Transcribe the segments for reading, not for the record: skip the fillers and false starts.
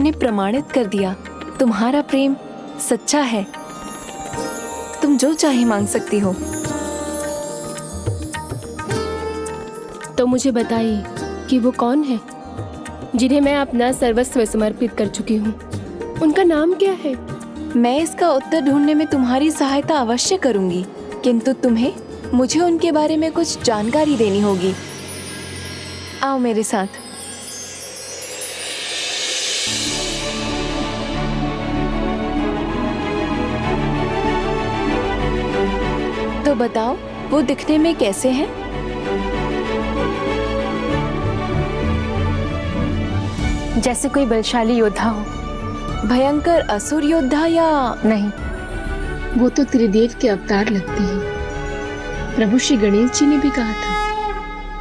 तुमने प्रमाणित कर दिया, तुम्हारा प्रेम सच्चा है। तुम जो चाहे मांग सकती हो। तो मुझे बताइए कि वो कौन है जिन्हें मैं अपना सर्वस्व समर्पित कर चुकी हूँ। उनका नाम क्या है? मैं इसका उत्तर ढूंढने में तुम्हारी सहायता अवश्य करूंगी, किंतु तुम्हें मुझे उनके बारे में कुछ जानकारी देनी होगी। आओ मेरे साथ। तो बताओ, वो दिखने में कैसे हैं? जैसे कोई बलशाली योद्धा हो। भयंकर असुर योद्धा या? नहीं, वो तो त्रिदेव के अवतार लगते हैं। प्रभु श्री गणेश जी ने भी कहा था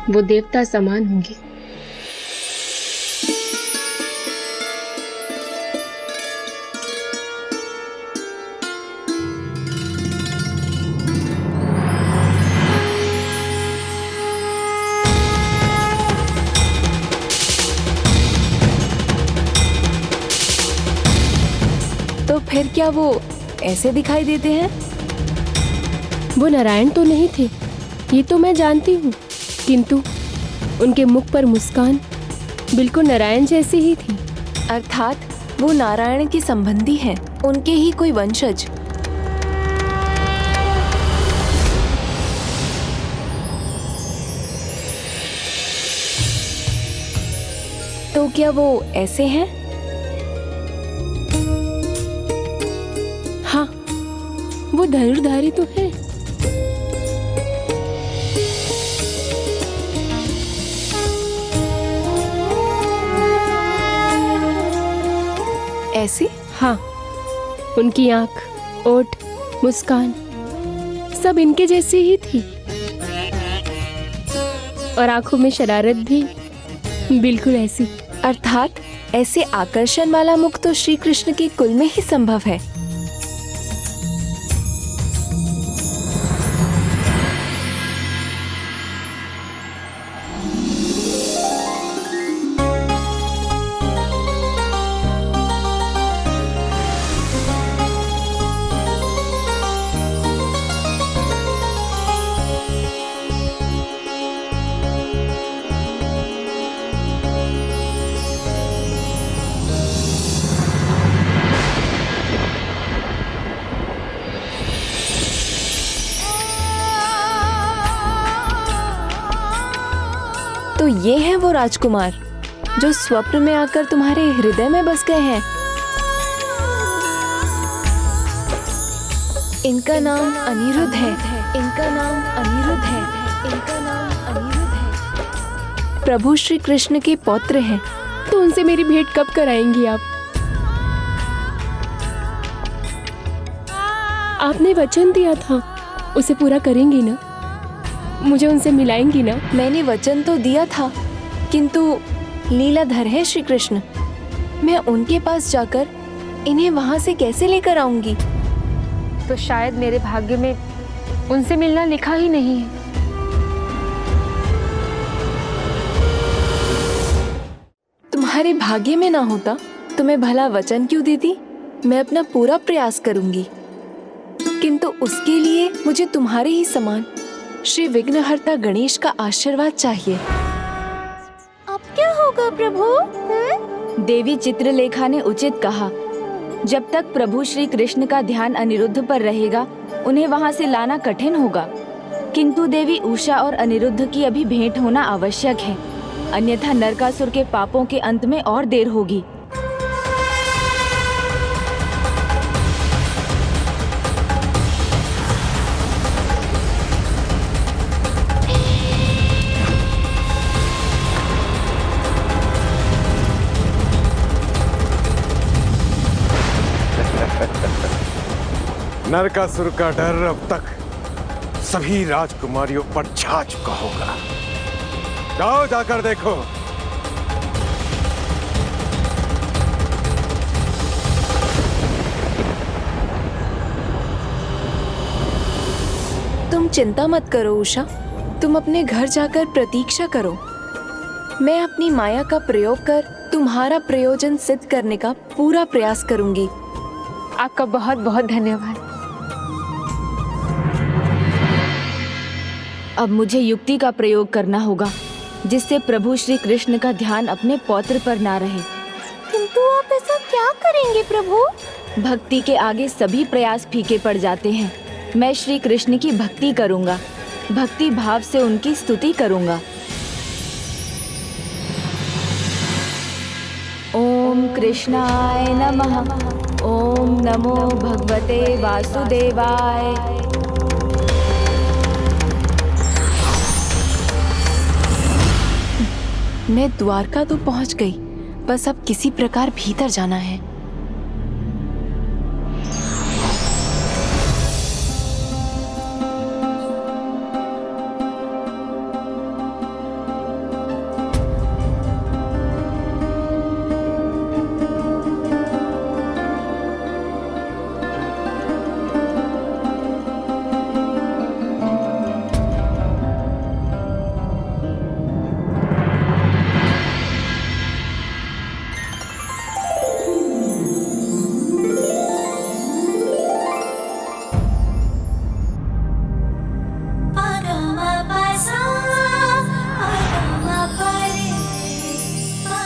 वो देवता समान होंगे। तो फिर क्या वो ऐसे दिखाई देते हैं? वो नारायण तो नहीं थे, ये तो मैं जानती हूँ, किंतु उनके मुख पर मुस्कान बिल्कुल नारायण जैसी ही थी। अर्थात वो नारायण के संबंधी हैं, उनके ही कोई वंशज। तो क्या वो ऐसे हैं? हाँ, वो धनुर्धारी तो है। ऐसी? हाँ, उनकी आंख, ओठ, मुस्कान सब इनके जैसी ही थी, और आंखों में शरारत भी बिल्कुल ऐसी। अर्थात ऐसे आकर्षण वाला मुख तो श्री कृष्ण के कुल में ही संभव है। तो ये हैं वो राजकुमार जो स्वप्न में आकर तुम्हारे हृदय में बस गए हैं। इनका नाम अनिरुद्ध है। इनका नाम अनिरुद्ध है। इनका नाम अनिरुद्ध है। प्रभु श्री कृष्ण के पौत्र हैं। तो उनसे मेरी भेंट कब कराएंगी आप? आपने वचन दिया था, उसे पूरा करेंगी ना? मुझे उनसे मिलाएंगी ना? मैंने वचन तो दिया था, किंतु लीलाधर है श्री कृष्ण। मैं उनके पास जाकर इन्हें वहां से कैसे लेकर आऊंगी? तो शायद मेरे भाग्य में उनसे मिलना लिखा ही नहीं है। तुम्हारे भाग्य में ना होता तो मैं भला वचन क्यों देती? मैं अपना पूरा प्रयास करूंगी, किंतु उसके लिए मुझे तुम्हारे ही समान श्री विघ्नहर्ता गणेश का आशीर्वाद चाहिए। अब क्या होगा प्रभु? देवी चित्रलेखा ने उचित कहा। जब तक प्रभु श्री कृष्ण का ध्यान अनिरुद्ध पर रहेगा, उन्हें वहां से लाना कठिन होगा। किंतु देवी उषा और अनिरुद्ध की अभी भेंट होना आवश्यक है, अन्यथा नरकासुर के पापों के अंत में और देर होगी। नरकासुर का डर अब तक सभी राजकुमारियों पर छा चुका होगा। जाओ जाकर देखो। तुम चिंता मत करो उषा, तुम अपने घर जाकर प्रतीक्षा करो। मैं अपनी माया का प्रयोग कर तुम्हारा प्रयोजन सिद्ध करने का पूरा प्रयास करूंगी। आपका बहुत बहुत धन्यवाद। अब मुझे युक्ति का प्रयोग करना होगा जिससे प्रभु श्री कृष्ण का ध्यान अपने पौत्र पर ना रहे। किंतु आप ऐसा क्या करेंगे प्रभु? भक्ति के आगे सभी प्रयास फीके पड़ जाते हैं। मैं श्री कृष्ण की भक्ति करूंगा, भक्ति भाव से उनकी स्तुति करूंगा। ओम कृष्णाय नमः। ओम नमो भगवते वासुदेवाय। मैं द्वारका तो पहुंच गई, बस अब किसी प्रकार भीतर जाना है।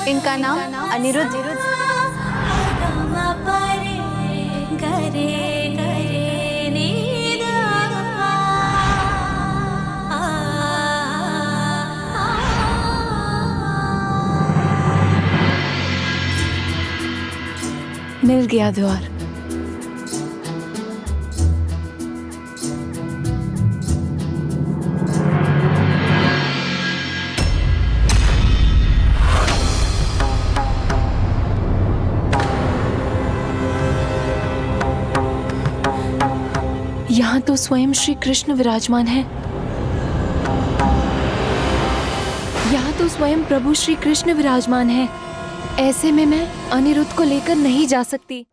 इनका नाम अनिरुद्ध। मिल गया द्वार। यहाँ तो स्वयं श्री कृष्ण विराजमान है। यहाँ तो स्वयं प्रभु श्री कृष्ण विराजमान है। ऐसे में मैं अनिरुद्ध को लेकर नहीं जा सकती।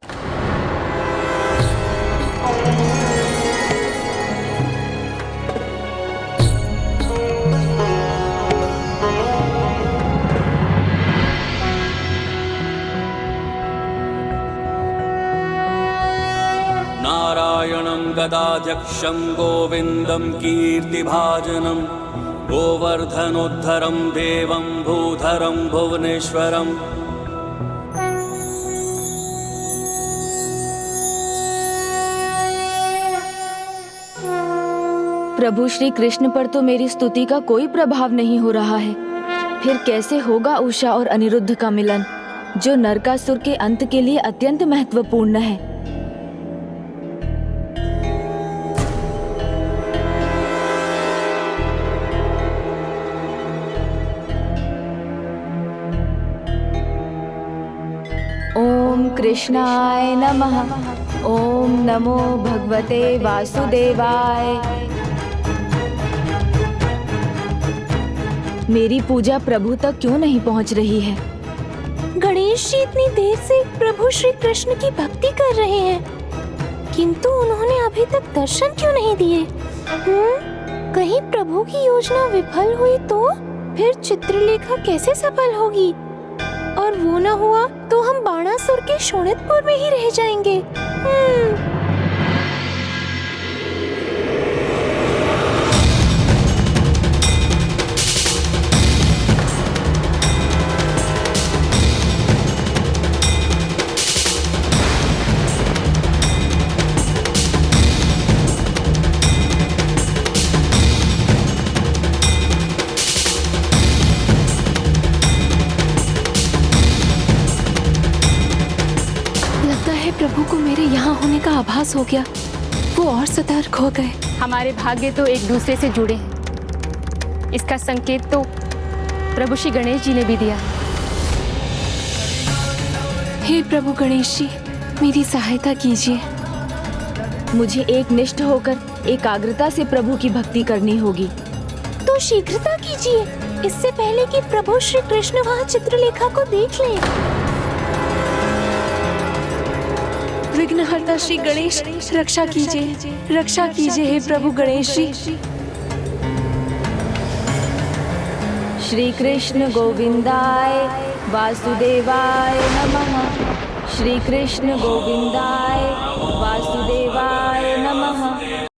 नारायणं गदाध्यक्षं गोविन्दं कीर्तिभाजनं गोवर्धनोद्धरं देवं भूधरं भुवनेश्वरम्। प्रभु श्री कृष्ण पर तो मेरी स्तुति का कोई प्रभाव नहीं हो रहा है। फिर कैसे होगा उषा और अनिरुद्ध का मिलन, जो नरकासुर के अंत के लिए अत्यंत महत्वपूर्ण है। ओम कृष्णाय नमः। ओम नमो भगवते वासुदेवाय। मेरी पूजा प्रभु तक क्यों नहीं पहुंच रही है? गणेश जी इतनी देर से प्रभु श्री कृष्ण की भक्ति कर रहे हैं, किंतु उन्होंने अभी तक दर्शन क्यों नहीं दिए? कहीं प्रभु की योजना विफल हुई तो फिर चित्रलेखा कैसे सफल होगी? और वो न हुआ तो हम बाणासुर के शोणितपुर में ही रह जाएंगे। प्रभु को मेरे यहाँ होने का आभास हो गया। वो और सतर्क हो गए। हमारे भाग्य तो एक दूसरे से जुड़े हैं। इसका संकेत तो प्रभु श्री गणेश जी ने भी दिया। हे प्रभु गणेश जी, मेरी सहायता कीजिए। मुझे एकनिष्ठ होकर एकाग्रता से प्रभु की भक्ति करनी होगी। तो शीघ्रता कीजिए, इससे पहले कि प्रभु श्री कृष्ण वहाँ चित्रलेखा को देख लें। विघ्नहर्ता श्री गणेश, रक्षा कीजिए, रक्षा कीजिए हे प्रभु गणेश जी। श्री कृष्ण गोविंदाय वासुदेवाय नमः। श्री कृष्ण गोविंदाय